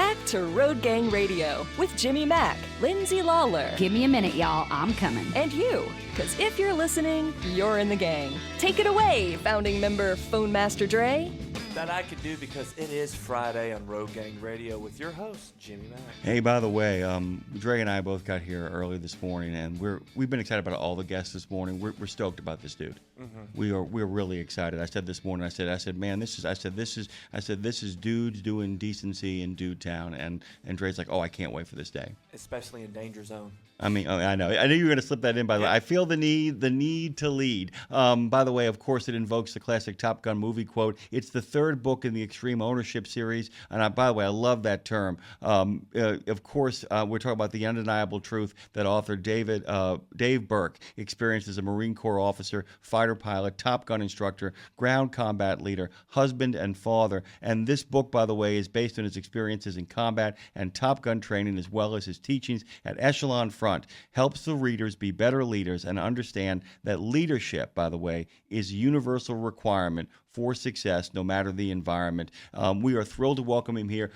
back to Road Gang Radio with Jimmy Mack, Lindsay Lawler. Give me a minute, y'all. I'm coming. And you, because if you're listening, you're in the gang. Take it away, founding member Phone Master Dre. That I could do because it is Friday on Road Gang Radio with your host, Jimmy Mack. Hey, by the way, Dre and I both got here early this morning, and we've been excited about all the guests this morning. We're stoked about this dude. Mm-hmm. We're really excited. I said this morning, I said, man, this is dudes doing decency in Dude Town, and Dre's like, oh, I can't wait for this day. Especially in Danger Zone. I mean, I know you were going to slip that in. By the way, I feel the need to lead. By the way, of course, it invokes the classic Top Gun movie quote. It's the third book in the Extreme Ownership series, and by the way, I love that term. Of course, we're talking about the undeniable truth that author Dave Berke experienced as a Marine Corps officer, fighter pilot, Top Gun instructor, ground combat leader, husband, and father. And this book, by the way, is based on his experiences in combat and Top Gun training, as well as his teachings at Echelon Front. Helps the readers be better leaders and understand that leadership, by the way, is a universal requirement for success, no matter the environment. We are thrilled to welcome him here.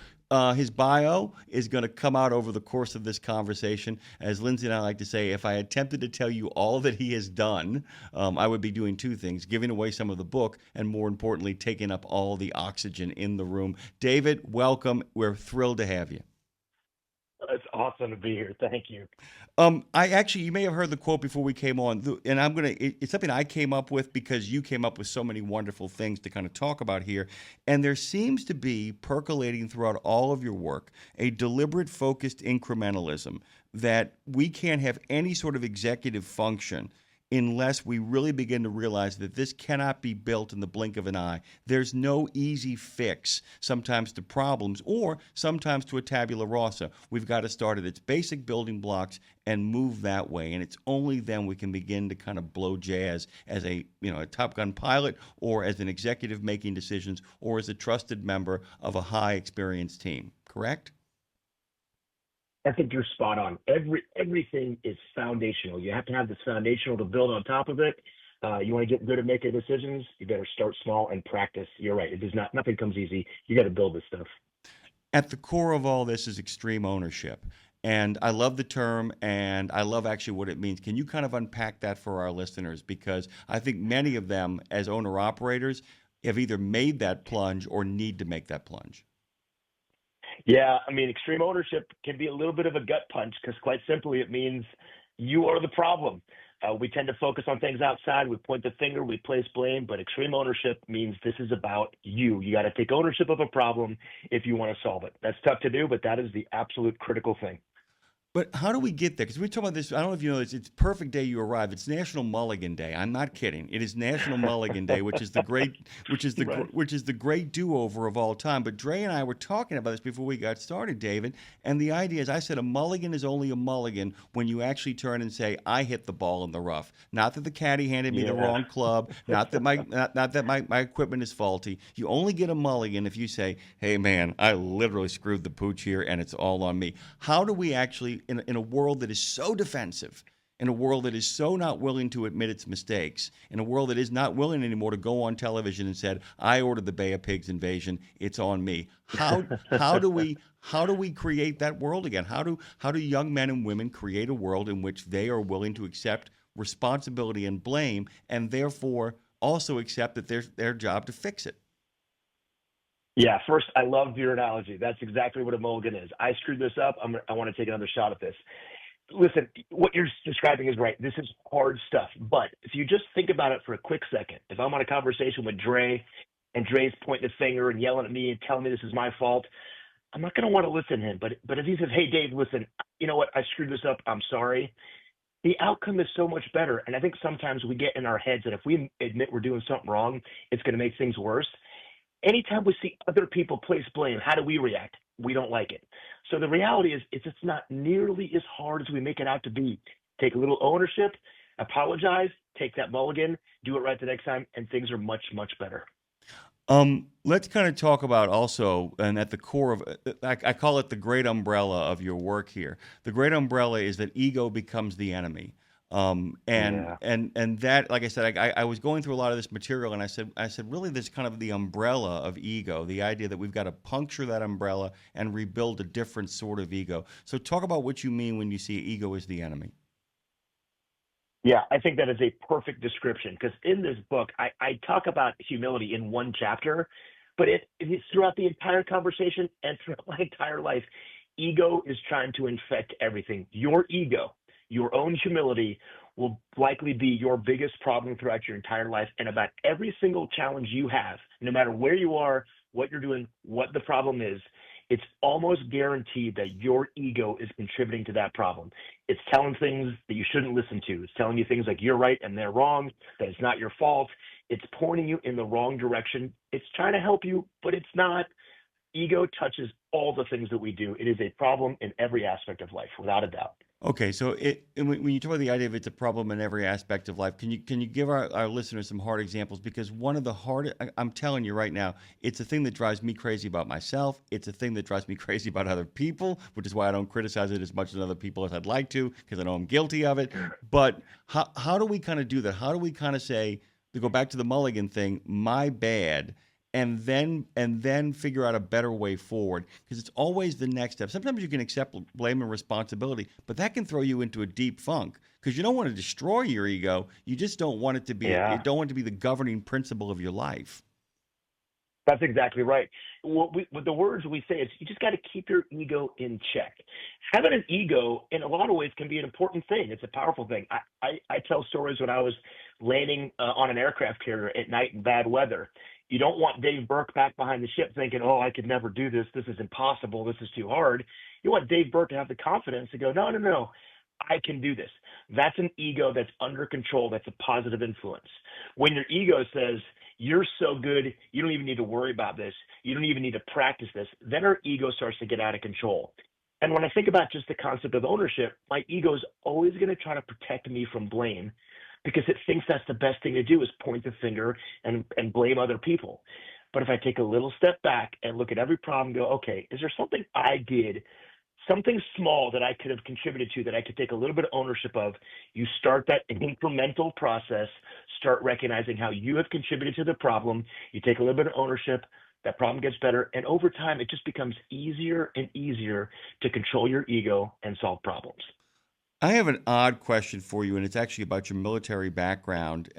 His bio is going to come out over the course of this conversation. As Lindsay and I like to say, if I attempted to tell you all that he has done, I would be doing two things: giving away some of the book, and more importantly, taking up all the oxygen in the room. David, welcome. We're thrilled to have you. It's awesome to be here. Thank you. You may have heard the quote before we came on, and it's something I came up with because you came up with so many wonderful things to kind of talk about here. And there seems to be percolating throughout all of your work a deliberate, focused incrementalism that we can't have any sort of executive function unless we really begin to realize that this cannot be built in the blink of an eye. There's no easy fix sometimes to problems or sometimes to a tabula rasa. We've got to start at its basic building blocks and move that way. And it's only then we can begin to kind of blow jazz as a Top Gun pilot, or as an executive making decisions, or as a trusted member of a high experienced team. Correct? I think you're spot on. Everything is foundational. You have to have this foundational to build on top of it. You want to get good at making decisions, you better start small and practice. You're right. Nothing comes easy. You got to build this stuff. At the core of all this is extreme ownership. And I love the term, and I love actually what it means. Can you kind of unpack that for our listeners? Because I think many of them, as owner-operators, have either made that plunge or need to make that plunge. Yeah, I mean, extreme ownership can be a little bit of a gut punch because, quite simply, it means you are the problem. We tend to focus on things outside. We point the finger, we place blame, but extreme ownership means this is about you. You got to take ownership of a problem if you want to solve it. That's tough to do, but that is the absolute critical thing. But how do we get there? Because we talk about this. I don't know if you know this. It's perfect day you arrive. It's National Mulligan Day. I'm not kidding. It is National Mulligan Day, which is the great do-over of all time. But Dre and I were talking about this before we got started, David. And the idea is, I said a mulligan is only a mulligan when you actually turn and say, "I hit the ball in the rough." Not that the caddy handed me the wrong club. Not that my equipment is faulty. You only get a mulligan if you say, "Hey man, I literally screwed the pooch here, and it's all on me." How do we actually, in a world that is so defensive, in a world that is so not willing to admit its mistakes, in a world that is not willing anymore to go on television and said, "I ordered the Bay of Pigs invasion, it's on me." How do we create that world again? How do young men and women create a world in which they are willing to accept responsibility and blame, and therefore also accept that their job to fix it? Yeah, first, I love your analogy. That's exactly what a mulligan is. I screwed this up. I want to take another shot at this. Listen, what you're describing is right. This is hard stuff. But if you just think about it for a quick second, if I'm on a conversation with Dre and Dre's pointing a finger and yelling at me and telling me this is my fault, I'm not going to want to listen to him. But if he says, "Hey, Dave, listen, you know what? I screwed this up. I'm sorry," the outcome is so much better. And I think sometimes we get in our heads that if we admit we're doing something wrong, it's going to make things worse. Anytime we see other people place blame, how do we react? We don't like it. So the reality is it's not nearly as hard as we make it out to be. Take a little ownership, apologize, take that mulligan, do it right the next time, and things are much, much better. Let's kind of talk about also, and at the core of, I call it the great umbrella of your work here. The great umbrella is that ego becomes the enemy. Yeah. And that, like I said, I was going through a lot of this material, and I said, really, there's kind of the umbrella of ego, the idea that we've got to puncture that umbrella and rebuild a different sort of ego. So talk about what you mean when you see ego as the enemy. Yeah, I think that is a perfect description because in this book, I talk about humility in one chapter, but it's throughout the entire conversation and throughout my entire life. Ego is trying to infect everything. Your ego, your own humility will likely be your biggest problem throughout your entire life. And about every single challenge you have, no matter where you are, what you're doing, what the problem is, it's almost guaranteed that your ego is contributing to that problem. It's telling things that you shouldn't listen to. It's telling you things like you're right and they're wrong, that it's not your fault. It's pointing you in the wrong direction. It's trying to help you, but it's not. Ego touches all the things that we do. It is a problem in every aspect of life, without a doubt. Okay, so and when you talk about the idea of it's a problem in every aspect of life, can you give our listeners some hard examples? Because one of the hardest, I'm telling you right now, it's a thing that drives me crazy about myself. It's a thing that drives me crazy about other people, which is why I don't criticize it as much as other people as I'd like to, because I know I'm guilty of it. But how do we kind of do that? How do we kind of say, to go back to the Mulligan thing, my bad, and then figure out a better way forward, because it's always the next step. Sometimes you can accept blame and responsibility, but that can throw you into a deep funk because you don't want to destroy your ego. You just don't want it to be. Yeah. You don't want it to be the governing principle of your life. That's exactly right. What the words we say is you just got to keep your ego in check. Having an ego, in a lot of ways, can be an important thing. It's a powerful thing. I tell stories when I was landing on an aircraft carrier at night in bad weather. You don't want Dave Berke back behind the ship thinking, oh, I could never do this. This is impossible. This is too hard. You want Dave Berke to have the confidence to go, no, I can do this. That's an ego that's under control. That's a positive influence. When your ego says, you're so good, you don't even need to worry about this. You don't even need to practice this. Then our ego starts to get out of control. And when I think about just the concept of ownership, my ego is always going to try to protect me from blame because it thinks that's the best thing to do is point the finger and blame other people. But if I take a little step back and look at every problem and go, okay, is there something I did, something small that I could have contributed to that I could take a little bit of ownership of? You start that incremental process, start recognizing how you have contributed to the problem. You take a little bit of ownership, that problem gets better. And over time, it just becomes easier and easier to control your ego and solve problems. I have an odd question for you, and it's actually about your military background.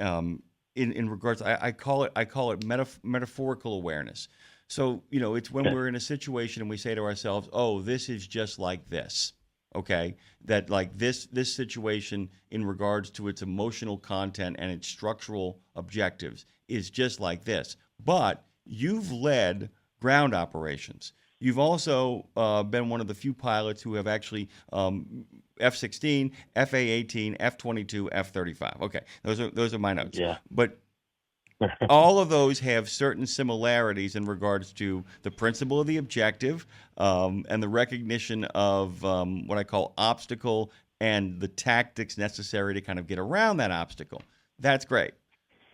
In regards, I call it metaphorical awareness. So, it's when we're in a situation and we say to ourselves, oh, this is just like this, okay? That like this situation in regards to its emotional content and its structural objectives is just like this. But you've led ground operations. You've also been one of the few pilots who have actually F-16, FA-18, F-22, F-35. Okay, those are my notes. Yeah. But all of those have certain similarities in regards to the principle of the objective and the recognition of what I call obstacle and the tactics necessary to kind of get around that obstacle. That's great.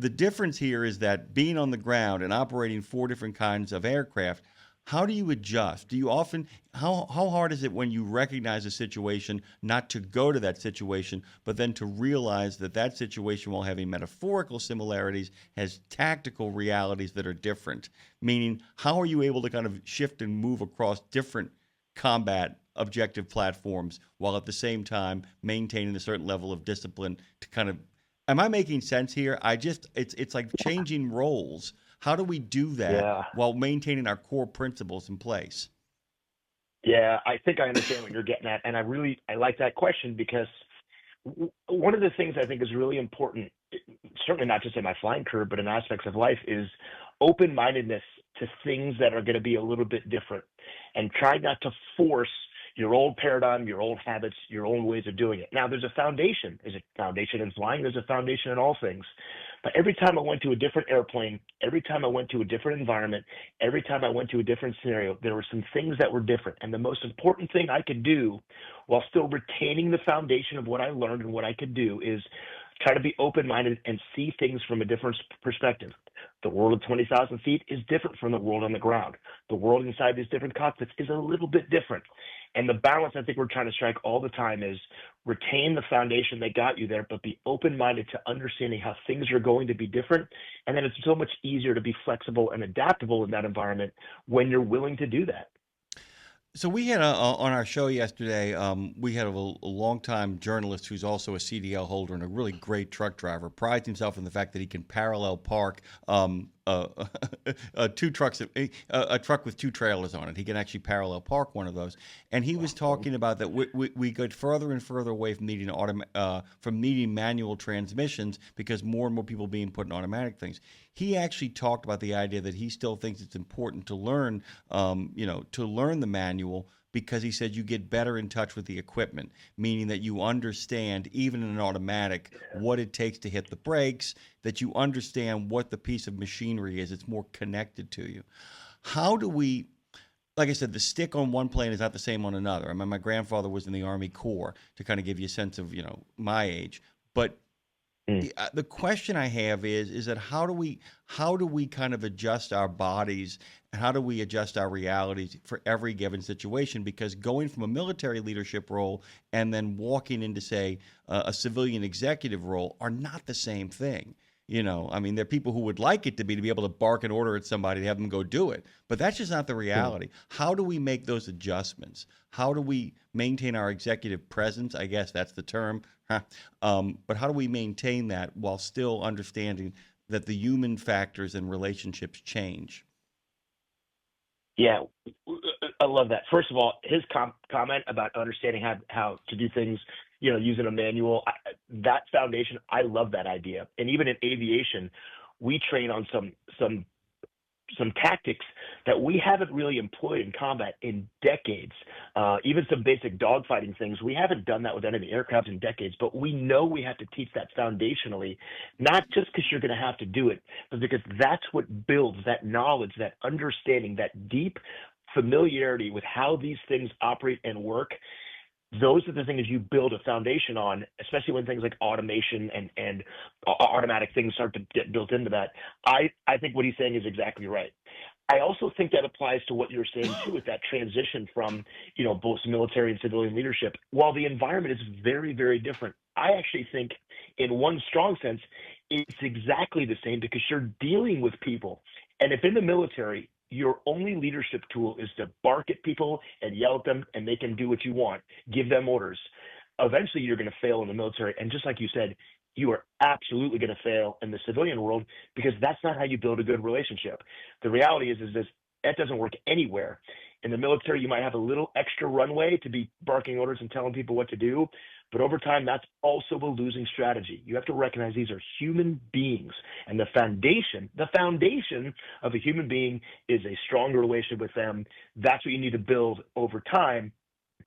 The difference here is that being on the ground and operating 4 different kinds of aircraft, how do you adjust? Do you often, how hard is it when you recognize a situation not to go to that situation, but then to realize that that situation, while having metaphorical similarities, has tactical realities that are different? Meaning, how are you able to kind of shift and move across different combat objective platforms while at the same time maintaining a certain level of discipline to kind of, am I making sense here? It's like changing roles. How do we do that while maintaining our core principles in place? Yeah, I think I understand what you're getting at. And I like that question because one of the things I think is really important, certainly not just in my flying career, but in aspects of life, is open-mindedness to things that are going to be a little bit different and try not to force your old paradigm, your old habits, your old ways of doing it. Now, there's a foundation. There's a foundation in flying. There's a foundation in all things. But every time I went to a different airplane, every time I went to a different environment, every time I went to a different scenario, there were some things that were different. And the most important thing I could do while still retaining the foundation of what I learned and what I could do is try to be open-minded and see things from a different perspective. The world at 20,000 feet is different from the world on the ground. The world inside these different cockpits is a little bit different. And the balance I think we're trying to strike all the time is retain the foundation that got you there, but be open-minded to understanding how things are going to be different. And then it's so much easier to be flexible and adaptable in that environment when you're willing to do that. So we had on our show yesterday, we had a longtime journalist who's also a CDL holder and a really great truck driver. Prides himself in the fact that he can parallel park two trucks, a truck with two trailers on it. He can actually parallel park one of those. And he was talking about that we get further and further away from needing manual transmissions because more and more people being put in automatic things. He actually talked about the idea that he still thinks it's important to learn, to learn the manual because he said you get better in touch with the equipment, meaning that you understand, even in an automatic, what it takes to hit the brakes, that you understand what the piece of machinery is. It's more connected to you. How do we, like I said, the stick on one plane is not the same on another. I mean, my grandfather was in the Army Corps, to kind of give you a sense of, my age. But the question I have is that how do we kind of adjust our bodies and how do we adjust our realities for every given situation? Because going from a military leadership role and then walking into, say, a civilian executive role are not the same thing. I mean, there are people who would like it to be able to bark an order at somebody to have them go do it, but that's just not the reality. How do we make those adjustments? How do we maintain our executive presence? I guess that's the term. But how do we maintain that while still understanding that the human factors and relationships change? Yeah, I love that. First of all, his comment about understanding how to do things, using a manual, that foundation, I love that idea. And even in aviation, we train on some tactics that we haven't really employed in combat in decades. Even some basic dogfighting things, we haven't done that with enemy aircraft in decades, but we know we have to teach that foundationally, not just because you're going to have to do it, but because that's what builds that knowledge, that understanding, that deep familiarity with how these things operate and work. Those are the things you build a foundation on, especially when things like automation and automatic things start to get built into that. I think what he's saying is exactly right. I also think that applies to what you're saying too, with that transition from, both military and civilian leadership. While the environment is very, very different, I actually think in one strong sense, it's exactly the same because you're dealing with people. And if in the military, your only leadership tool is to bark at people and yell at them and they can do what you want, give them orders. Eventually you're going to fail in the military. And just like you said, you are absolutely going to fail in the civilian world because that's not how you build a good relationship. The reality is that doesn't work anywhere. In the military, you might have a little extra runway to be barking orders and telling people what to do. But over time, that's also a losing strategy. You have to recognize these are human beings. And the foundation of a human being is a stronger relationship with them. That's what you need to build over time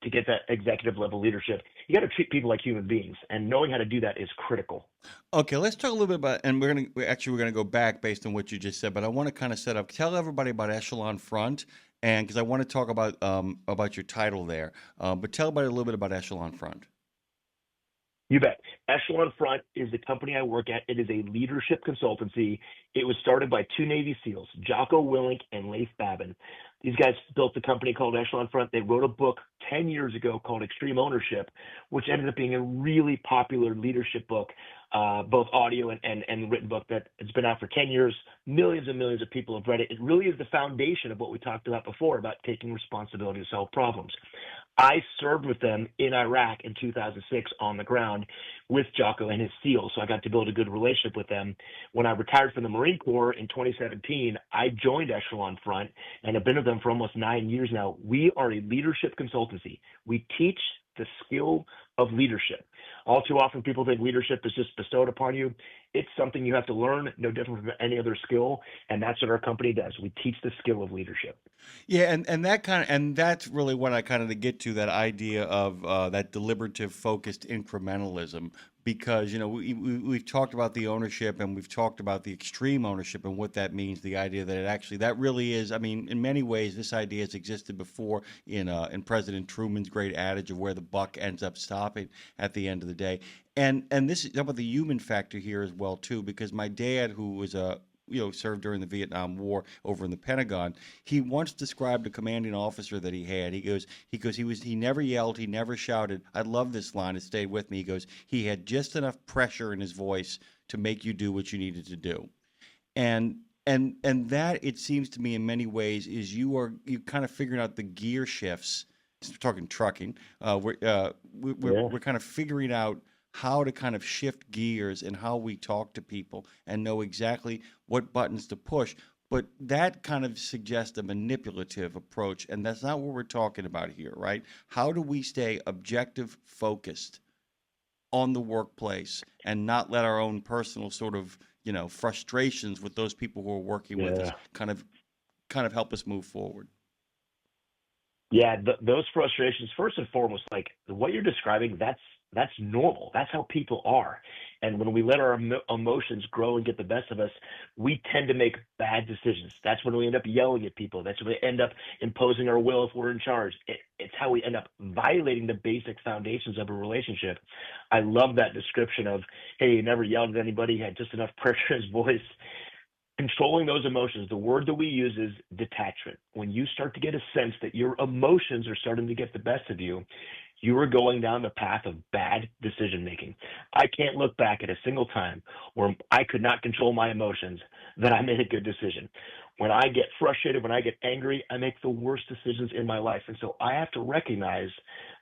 to get that executive level leadership. You got to treat people like human beings, and knowing how to do that is critical. Okay, let's talk a little bit about, and we're gonna go back based on what you just said, but I want to kind of tell everybody about Echelon Front, and because I want to talk about your title there, but tell everybody a little bit about Echelon Front. You bet. Echelon Front is the company I work at. It is a leadership consultancy. It was started by two Navy SEALs, Jocko Willink and Leif Babin. These guys built a company called Echelon Front. They wrote a book 10 years ago called Extreme Ownership, which ended up being a really popular leadership book, both audio and written book that it's been out for 10 years. Millions and millions of people have read it. It really is the foundation of what we talked about before about taking responsibility to solve problems. I served with them in Iraq in 2006 on the ground with Jocko and his SEALs, so I got to build a good relationship with them. When I retired from the Marine Corps in 2017, I joined Echelon Front and have been with them for almost 9 years now. We are a leadership consultancy. We teach the skill of leadership. All too often, people think leadership is just bestowed upon you. It's something you have to learn, no different from any other skill, and that's what our company does. We teach the skill of leadership. Yeah, and that's really what I kind of get to, that idea of that deliberative, focused incrementalism. Because we've talked about the ownership and we've talked about the extreme ownership and what that means. The idea that that really is. I mean, in many ways, this idea has existed before in President Truman's great adage of where the buck ends up stopping at the end of the day. And this is about the human factor here as well too. Because my dad, who was served during the Vietnam War over in the Pentagon. He once described a commanding officer that he had. He never yelled, he never shouted. I love this line. It stayed with me. He goes, he had just enough pressure in his voice to make you do what you needed to do. And that, it seems to me, in many ways, is you kind of figuring out the gear shifts. We're talking trucking. We're kind of figuring out how to kind of shift gears and how we talk to people and know exactly what buttons to push. But that kind of suggests a manipulative approach, and that's not what we're talking about here, right? How do we stay objective focused on the workplace and not let our own personal sort of, frustrations with those people who are working with us kind of help us move forward? Yeah, those frustrations, first and foremost, like what you're describing, that's normal. That's how people are. And when we let our emotions grow and get the best of us, we tend to make bad decisions. That's when we end up yelling at people. That's when we end up imposing our will if we're in charge. It's how we end up violating the basic foundations of a relationship. I love that description of, hey, he never yelled at anybody, he had just enough pressure in his voice. Controlling those emotions, the word that we use is detachment. When you start to get a sense that your emotions are starting to get the best of you, you are going down the path of bad decision making. I can't look back at a single time where I could not control my emotions that I made a good decision. When I get frustrated, when I get angry, I make the worst decisions in my life. And so I have to recognize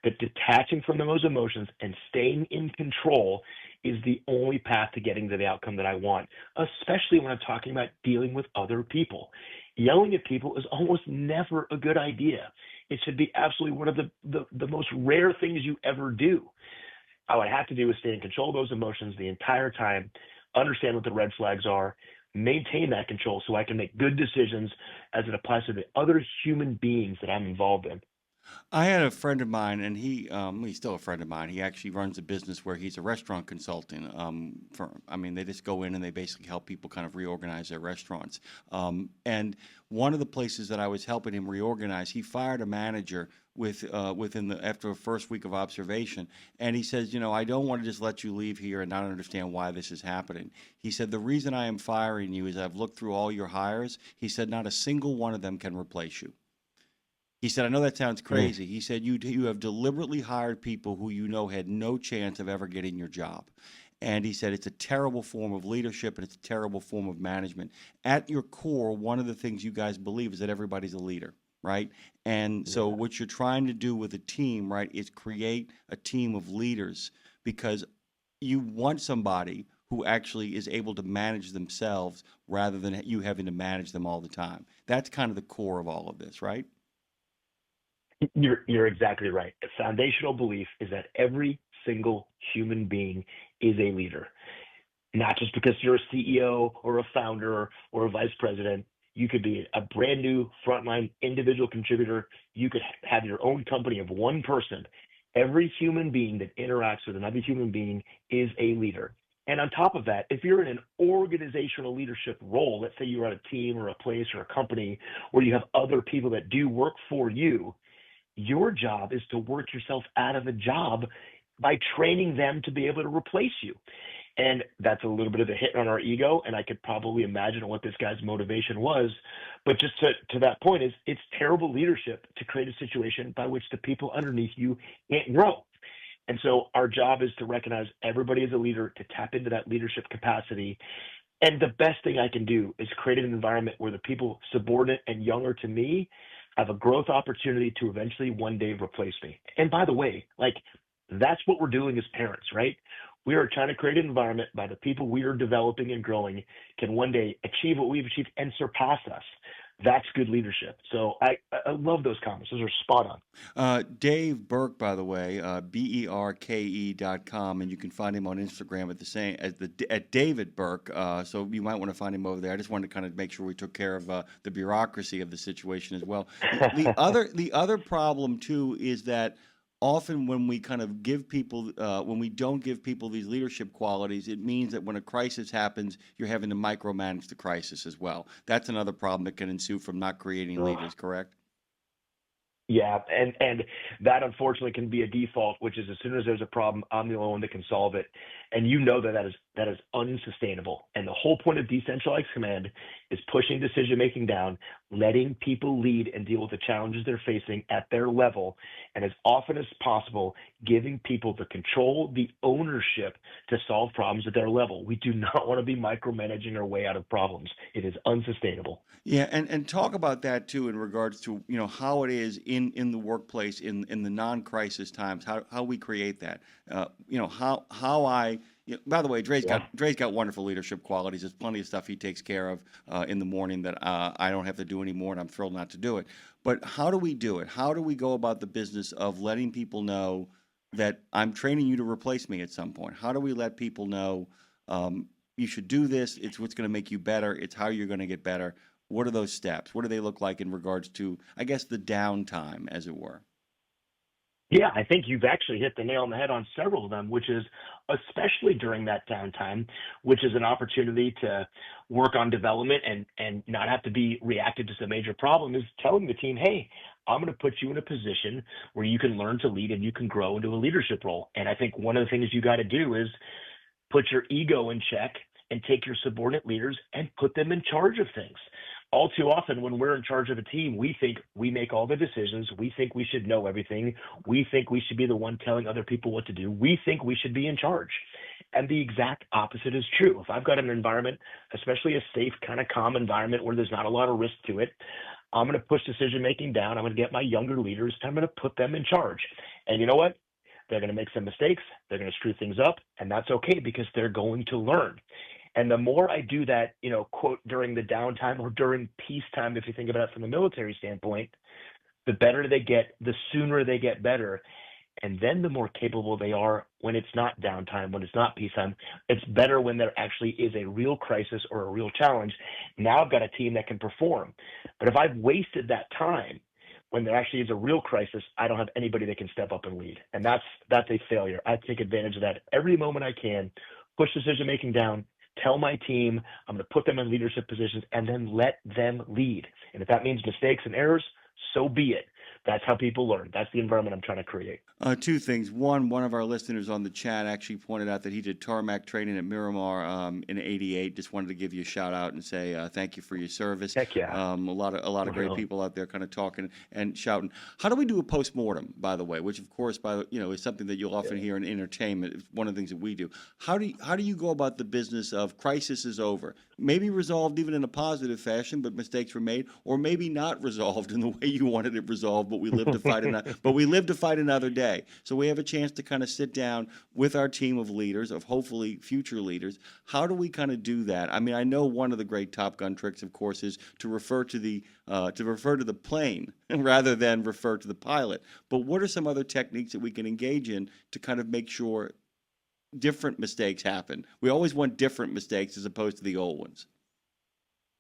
that detaching from those emotions and staying in control is the only path to getting to the outcome that I want, especially when I'm talking about dealing with other people. Yelling at people is almost never a good idea. It should be absolutely one of the most rare things you ever do. All I have to do is stay in control of those emotions the entire time, understand what the red flags are, maintain that control so I can make good decisions as it applies to the other human beings that I'm involved in. I had a friend of mine, and he's still a friend of mine. He actually runs a business where he's a restaurant consulting firm. I mean, they just go in and they basically help people kind of reorganize their restaurants. And one of the places that I was helping him reorganize, he fired a manager after a first week of observation, and he says, I don't want to just let you leave here and not understand why this is happening. He said, the reason I am firing you is I've looked through all your hires. He said, not a single one of them can replace you. He said, I know that sounds crazy. He said, you have deliberately hired people who had no chance of ever getting your job. And he said, it's a terrible form of leadership and it's a terrible form of management. At your core, one of the things you guys believe is that everybody's a leader, right? And so what you're trying to do with a team, right, is create a team of leaders, because you want somebody who actually is able to manage themselves rather than you having to manage them all the time. That's kind of the core of all of this, right? You're exactly right. A foundational belief is that every single human being is a leader, not just because you're a CEO or a founder or a vice president. You could be a brand new frontline individual contributor. You could have your own company of one person. Every human being that interacts with another human being is a leader. And on top of that, if you're in an organizational leadership role, let's say you're on a team or a place or a company where you have other people that do work for you, your job is to work yourself out of a job by training them to be able to replace you. And that's a little bit of a hit on our ego, and I could probably imagine what this guy's motivation was. But just to that point, it's terrible leadership to create a situation by which the people underneath you can't grow. And so our job is to recognize everybody as a leader, to tap into that leadership capacity. And the best thing I can do is create an environment where the people subordinate and younger to me have a growth opportunity to eventually one day replace me. And by the way, that's what we're doing as parents, right? We are trying to create an environment by the people we are developing and growing can one day achieve what we've achieved and surpass us. That's good leadership. So I love those comments. Those are spot on. Dave Berke, by the way, BERKE.com, and you can find him on Instagram at David Berke. So you might want to find him over there. I just wanted to kind of make sure we took care of the bureaucracy of the situation as well. The other problem too is that often when we kind of give people, when we don't give people these leadership qualities, it means that when a crisis happens, you're having to micromanage the crisis as well. That's another problem that can ensue from not creating leaders, correct? Yeah, and that unfortunately can be a default, which is as soon as there's a problem, I'm the only one that can solve it, and you know that is unsustainable. And the whole point of decentralized command is pushing decision making down, letting people lead and deal with the challenges they're facing at their level, and as often as possible, giving people the control, the ownership to solve problems at their level. We do not want to be micromanaging our way out of problems. It is unsustainable. Yeah, and talk about that too in regards to, how it is in the workplace in the non-crisis times, how we create that. How I by the way, Yeah. Dre's got wonderful leadership qualities. There's plenty of stuff he takes care of in the morning that I don't have to do anymore, and I'm thrilled not to do it. But how do we do it? How do we go about the business of letting people know that I'm training you to replace me at some point? How do we let people know you should do this? It's what's going to make you better. It's how you're going to get better. What are those steps? What do they look like in regards to, I guess, the downtime, as it were? Yeah, I think you've actually hit the nail on the head on several of them, which is especially during that downtime, which is an opportunity to work on development and not have to be reactive to some major problem, is telling the team, hey, I'm going to put you in a position where you can learn to lead and you can grow into a leadership role. And I think one of the things you got to do is put your ego in check and take your subordinate leaders and put them in charge of things. All too often, when we're in charge of a team, we think we make all the decisions. We think we should know everything. We think we should be the one telling other people what to do. We think we should be in charge. And the exact opposite is true. If I've got an environment, especially a safe, kind of calm environment where there's not a lot of risk to it, I'm going to push decision making down. I'm going to get my younger leaders, and I'm going to put them in charge. And you know what? They're going to make some mistakes. They're going to screw things up, and that's okay because they're going to learn. And the more I do that, quote, during the downtime or during peacetime, if you think about it from the military standpoint, the better they get, the sooner they get better. And then the more capable they are when it's not downtime, when it's not peacetime. It's better when there actually is a real crisis or a real challenge. Now I've got a team that can perform. But if I've wasted that time when there actually is a real crisis, I don't have anybody that can step up and lead. And that's a failure. I take advantage of that every moment I can, push decision making down, tell my team I'm going to put them in leadership positions, and then let them lead. And if that means mistakes and errors, so be it. That's how people learn. That's the environment I'm trying to create. Two things. One of our listeners on the chat actually pointed out that he did tarmac training at Miramar in '88. Just wanted to give you a shout out and say thank you for your service. Heck yeah. A lot of great people out there kind of talking and shouting. How do we do a postmortem, by the way? Which of course, is something that you'll often hear in entertainment. It's one of the things that we do. How do you go about the business of crisis is over? Maybe resolved even in a positive fashion, but mistakes were made, or maybe not resolved in the way you wanted it resolved, but we live to fight another day. So we have a chance to kind of sit down with our team of leaders, of hopefully future leaders. How do we kind of do that? I mean, I know one of the great Top Gun tricks, of course, is to refer to the plane rather than refer to the pilot. But what are some other techniques that we can engage in to kind of make sure different mistakes happen? We always want different mistakes as opposed to the old ones.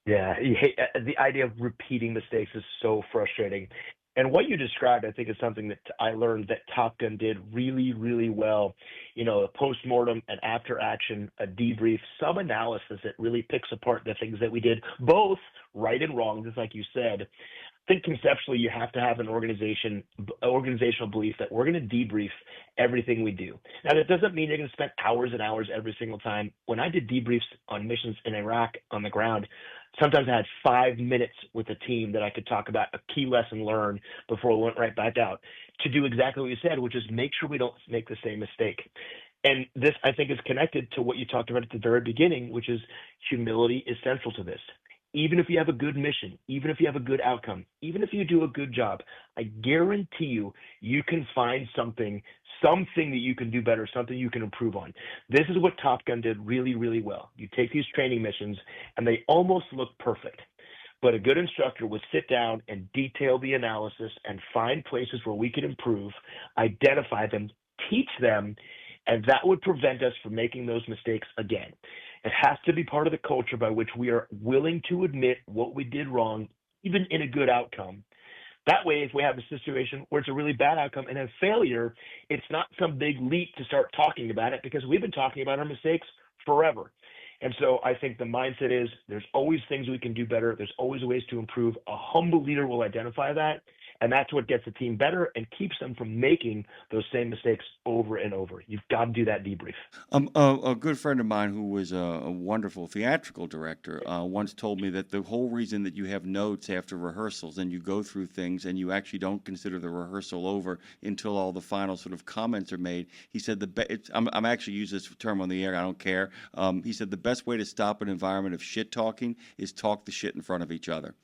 Yeah, the idea of repeating mistakes is so frustrating. And what you described, I think, is something that I learned that Top Gun did really, really well. A postmortem, an after action, a debrief, some analysis that really picks apart the things that we did, both right and wrong, just like you said. I think conceptually you have to have an organizational belief that we're going to debrief everything we do. Now, that doesn't mean you're going to spend hours and hours every single time. When I did debriefs on missions in Iraq on the ground, sometimes I had 5 minutes with a team that I could talk about a key lesson learned before we went right back out to do exactly what you said, which is make sure we don't make the same mistake. And this, I think, is connected to what you talked about at the very beginning, which is humility is central to this. Even if you have a good mission, even if you have a good outcome, even if you do a good job, I guarantee you can find something that you can do better, something you can improve on. This is what Top Gun did really, really well. You take these training missions and they almost look perfect. But a good instructor would sit down and detail the analysis and find places where we could improve, identify them, teach them, and that would prevent us from making those mistakes again. It has to be part of the culture by which we are willing to admit what we did wrong, even in a good outcome. That way, if we have a situation where it's a really bad outcome and a failure, it's not some big leap to start talking about it because we've been talking about our mistakes forever. And so I think the mindset is there's always things we can do better. There's always ways to improve. A humble leader will identify that, And that's what gets the team better and keeps them from making those same mistakes over and over. You've got to do that debrief. A good friend of mine who was a wonderful theatrical director once told me that the whole reason that you have notes after rehearsals and you go through things and you actually don't consider the rehearsal over until all the final sort of comments are made. He said I'm actually using this term on the air. I don't care. He said the best way to stop an environment of shit talking is talk the shit in front of each other.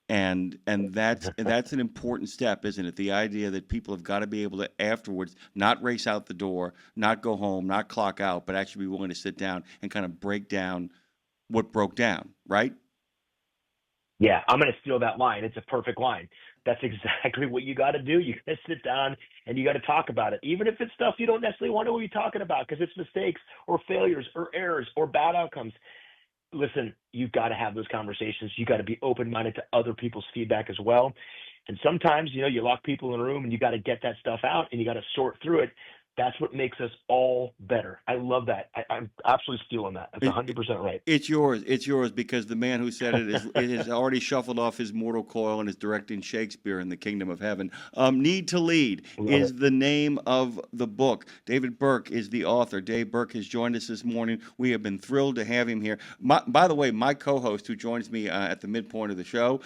And that's an important step, isn't it? The idea that people have got to be able to afterwards not race out the door, not go home, not clock out, but actually be willing to sit down and kind of break down what broke down, right? Yeah, I'm going to steal that line. It's a perfect line. That's exactly what you got to do. You got to sit down and you got to talk about it, even if it's stuff you don't necessarily want to be talking about because it's mistakes or failures or errors or bad outcomes. Listen, you've got to have those conversations. You got to be open-minded to other people's feedback as well. And sometimes, you lock people in a room and you got to get that stuff out and you got to sort through it. That's what makes us all better. I love that. I'm absolutely stealing that. That's 100% right. It's yours. It's yours because the man who said it has already shuffled off his mortal coil and is directing Shakespeare in the Kingdom of Heaven. Need to Lead is the name of the book. David Berke is the author. Dave Berke has joined us this morning. We have been thrilled to have him here. By the way, my co-host who joins me at the midpoint of the show,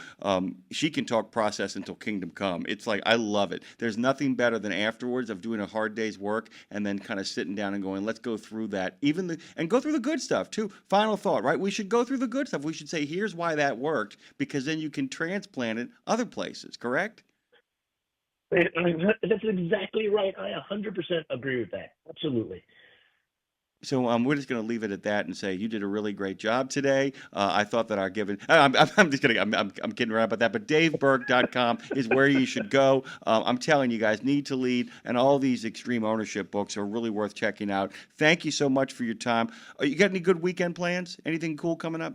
she can talk process until kingdom come. It's like, I love it. There's nothing better than afterwards of doing a hard day's work and then kind of sitting down and going, let's go through that, and go through the good stuff too. Final thought, right? We should go through the good stuff. We should say, here's why that worked, because then you can transplant it other places, correct? That's exactly right. I 100% agree with that. Absolutely. So we're just going to leave it at that and say you did a really great job today. I thought that our given – I'm just kidding. I'm kidding around about that. But DaveBerke.com is where you should go. I'm telling you guys, Need to Lead and all these extreme ownership books are really worth checking out. Thank you so much for your time. You got any good weekend plans? Anything cool coming up?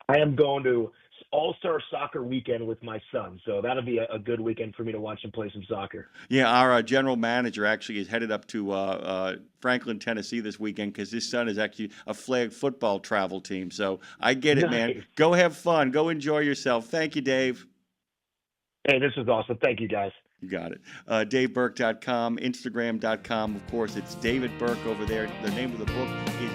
I am going to All-Star Soccer weekend with my son, so that'll be a good weekend for me to watch him play some soccer. Yeah, our general manager actually is headed up to Franklin, Tennessee this weekend because his son is actually a flag football travel team. So I get it, man. Go have fun. Go enjoy yourself. Thank you, Dave. Hey, this was awesome. Thank you, guys. You got it. DaveBerke.com, Instagram.com. Of course, it's David Berke over there. The name of the book is